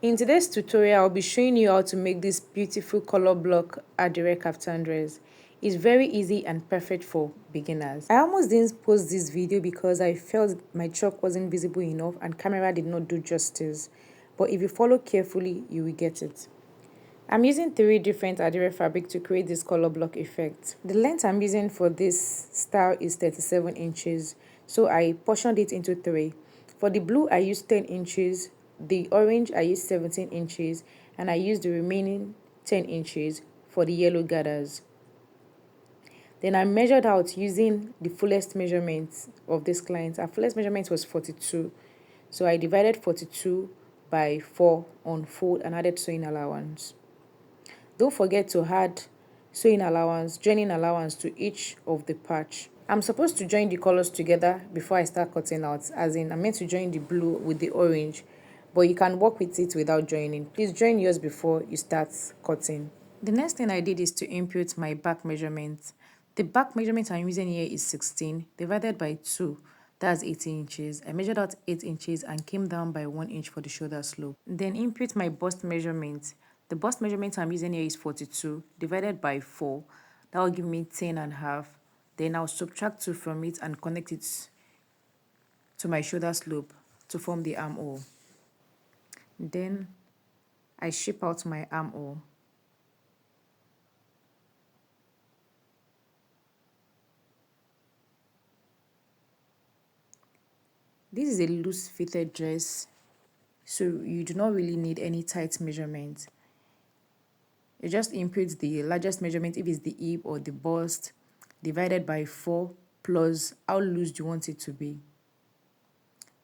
In today's tutorial, I'll be showing you how to make this beautiful color block Adire Kaftan dress. It's very easy and perfect for beginners. I almost didn't post this video because I felt my chalk wasn't visible enough and camera did not do justice. But if you follow carefully, you will get it. I'm using 3 different Adire fabric to create this color block effect. The length I'm using for this style is 37 inches, so I portioned it into 3. For the blue, I used 10 inches, the orange, I used 17 inches, and I used the remaining 10 inches for the yellow gathers. Then I measured out using the fullest measurement of this client. Our fullest measurement was 42, so I divided 42 by 4 on fold and added sewing allowance. Don't forget to add joining allowance to each of the patch. I'm supposed to join the colors together before I start cutting out, as in I'm meant to join the blue with the orange, but you can work with it without joining. Please join yours before you start cutting. The next thing I did is to input my back measurement. The back measurement I'm using here is 16 divided by 2. That's 18 inches. I measured out 8 inches and came down by 1 inch for the shoulder slope. Then input my bust measurement. The bust measurement I'm using here is 42 divided by 4. That will give me 10 and a half. Then I'll subtract 2 from it and connect it to my shoulder slope to form the armhole. Then I shape out my armhole. This is a loose fitted dress, so you do not really need any tight measurement. You just input the largest measurement, if it's the hip or the bust, divided by 4 plus how loose you want it to be.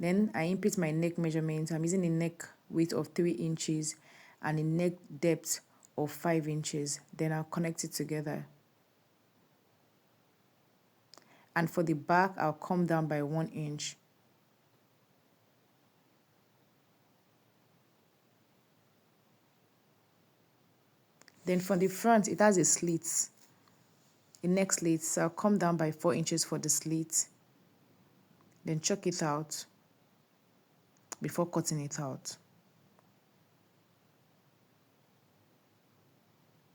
Then I input my neck measurement. I'm using a neck width of 3 inches and a neck depth of 5 inches. Then I'll connect it together. And for the back, I'll come down by 1 inch. Then for the front, it has a slit, a neck slit, so I'll come down by 4 inches for the slit. Then chalk it out before cutting it out.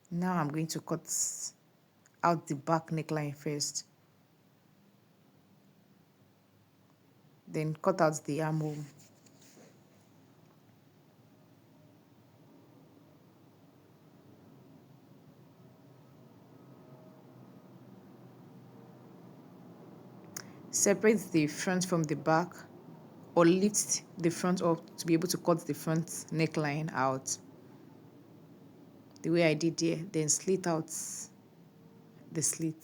Now I'm going to cut out the back neckline first. Then cut out the armhole. Separate the front from the back or lift the front up to be able to cut the front neckline out. The way I did here, then slit out the slit.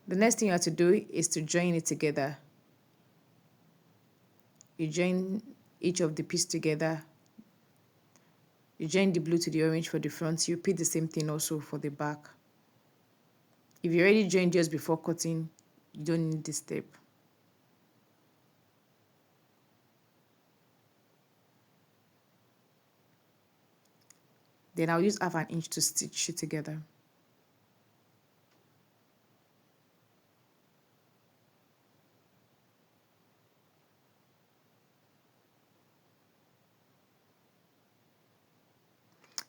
The next thing you have to do is to join it together. You join each of the pieces together. You join the blue to the orange for the front. You repeat the same thing also for the back. If you already joined yours before cutting, you don't need this step. Then I'll use ½ inch to stitch it together.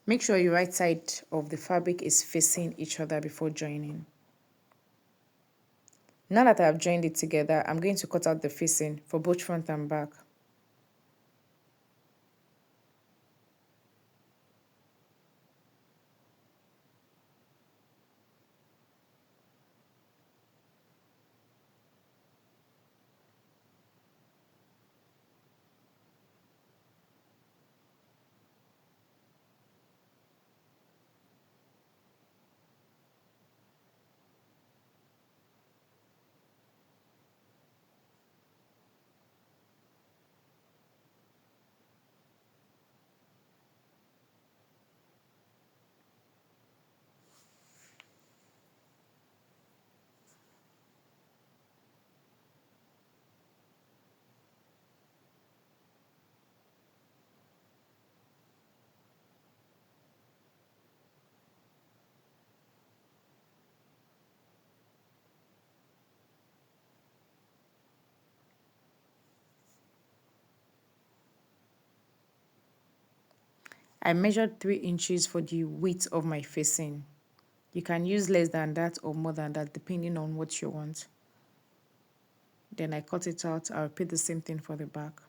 Make sure your right side of the fabric is facing each other before joining. Now that I have joined it together, I'm going to cut out the facing for both front and back. I measured 3 inches for the width of my facing. You can use less than that or more than that depending on what you want. Then I cut it out. I'll repeat the same thing for the back.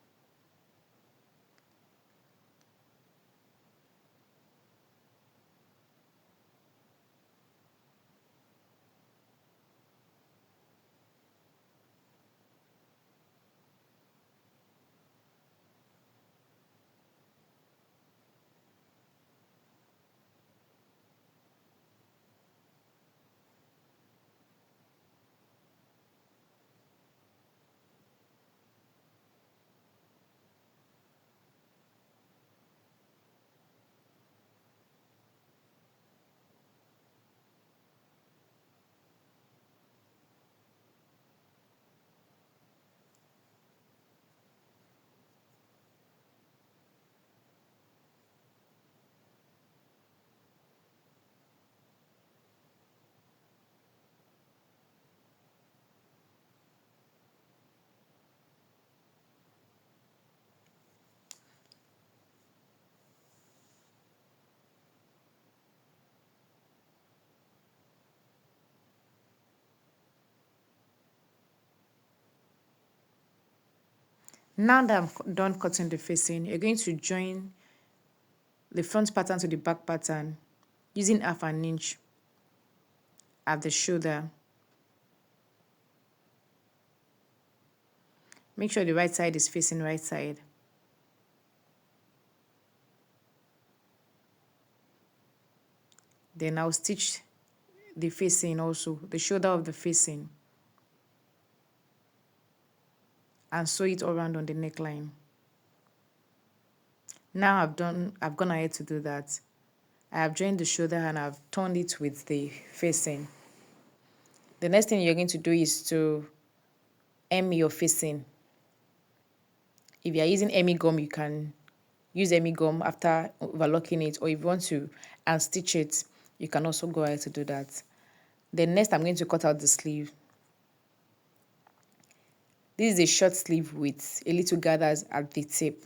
Now that I'm done cutting the facing, you're going to join the front pattern to the back pattern using half an inch at the shoulder. Make sure the right side is facing right side. Then I'll stitch the facing also, the shoulder of the facing, and sew it all around on the neckline. Now I've gone ahead to do that. I have joined the shoulder and I've turned it with the facing. The next thing you're going to do is to hem your facing. If you're using hemi gum, you can use hemi gum after overlocking it, or if you want to and stitch it, you can also go ahead to do that. Then next I'm going to cut out the sleeve. This is a short sleeve with a little gathers at the tip.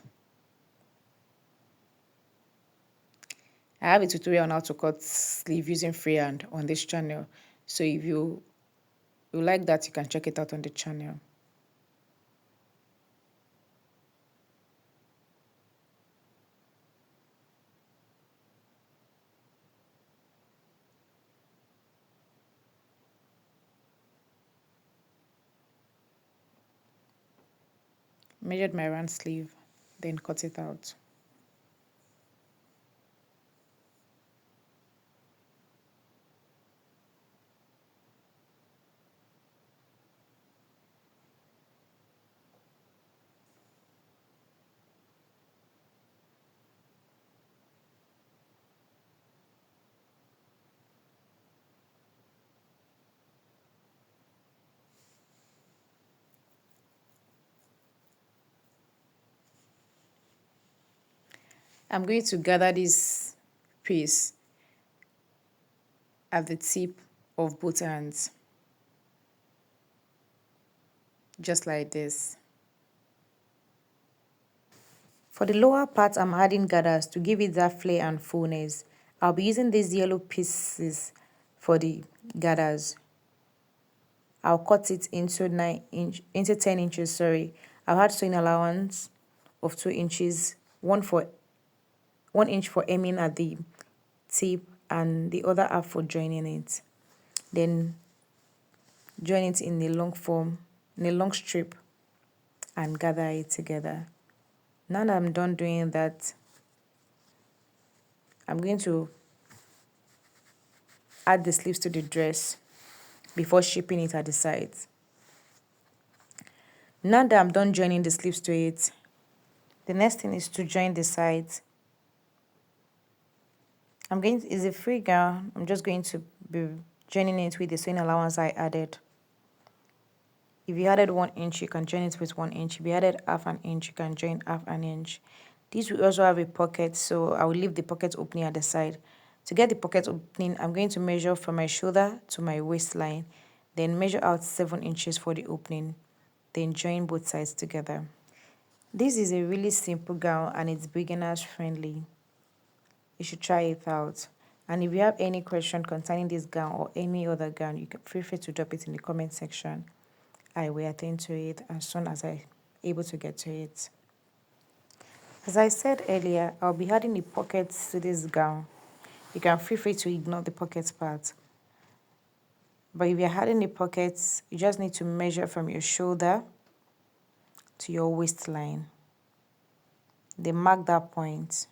I have a tutorial on how to cut sleeve using freehand on this channel, so if you like that, you can check it out on the channel. Measured my round sleeve, then cut it out. I'm going to gather this piece at the tip of both hands, just like this. For the lower part, I'm adding gathers to give it that flare and fullness. I'll be using these yellow pieces for the gathers. I'll cut it into 10 inches. Sorry, I'll add sewing allowance of 2 inches, 1 inch for hemming at the tip and the other half for joining it. Then join it in a long form, in a long strip, and gather it together. Now that I'm done doing that, I'm going to add the sleeves to the dress before shipping it at the sides. Now that I'm done joining the sleeves to it, the next thing is to join the sides. It's a free gown. I'm just going to be joining it with the sewing allowance I added. If you added 1 inch, you can join it with 1 inch. If you added half an inch, you can join half an inch. This will also have a pocket, so I will leave the pocket opening at the side. To get the pocket opening, I'm going to measure from my shoulder to my waistline, then measure out 7 inches for the opening, then join both sides together. This is a really simple gown and it's beginners friendly. you should try it out. And if you have any question concerning this gown or any other gown, you can feel free to drop it in the comment section. I will attend to it as soon as I'm able to get to it. As I said earlier, I'll be adding the pockets to this gown. You can feel free to ignore the pockets part. But if you're adding the pockets, you just need to measure from your shoulder to your waistline. Then mark that point.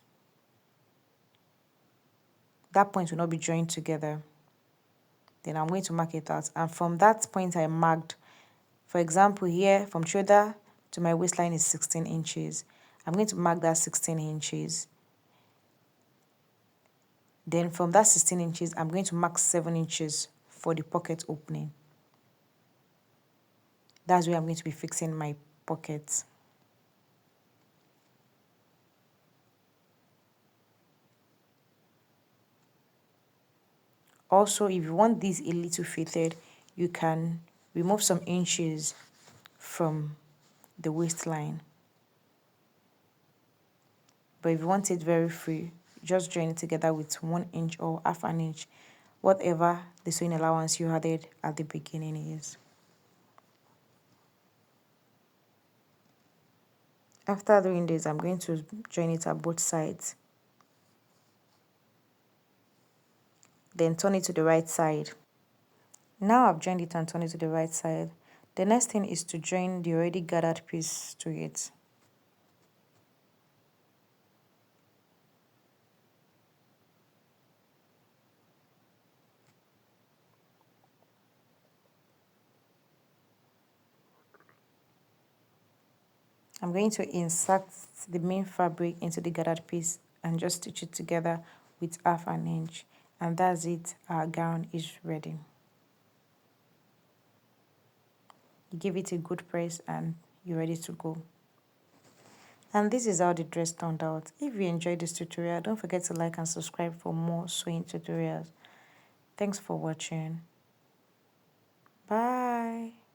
That point will not be joined together. Then I'm going to mark it out. And from that point I marked, for example, here from shoulder to my waistline is 16 inches. I'm going to mark that 16 inches. Then from that 16 inches, I'm going to mark 7 inches for the pocket opening. That's where I'm going to be fixing my pockets. Also, if you want this a little fitted, you can remove some inches from the waistline. But if you want it very free, just join it together with 1 inch or half an inch, whatever the sewing allowance you added at the beginning is. After doing this, I'm going to join it at both sides. Then turn it to the right side. Now I've joined it and turned it to the right side. The next thing is to join the already gathered piece to it. I'm going to insert the main fabric into the gathered piece and just stitch it together with half an inch. And that's it, our gown is ready. You give it a good press and you're ready to go. And this is how the dress turned out. If you enjoyed this tutorial, don't forget to like and subscribe for more sewing tutorials. Thanks for watching. Bye.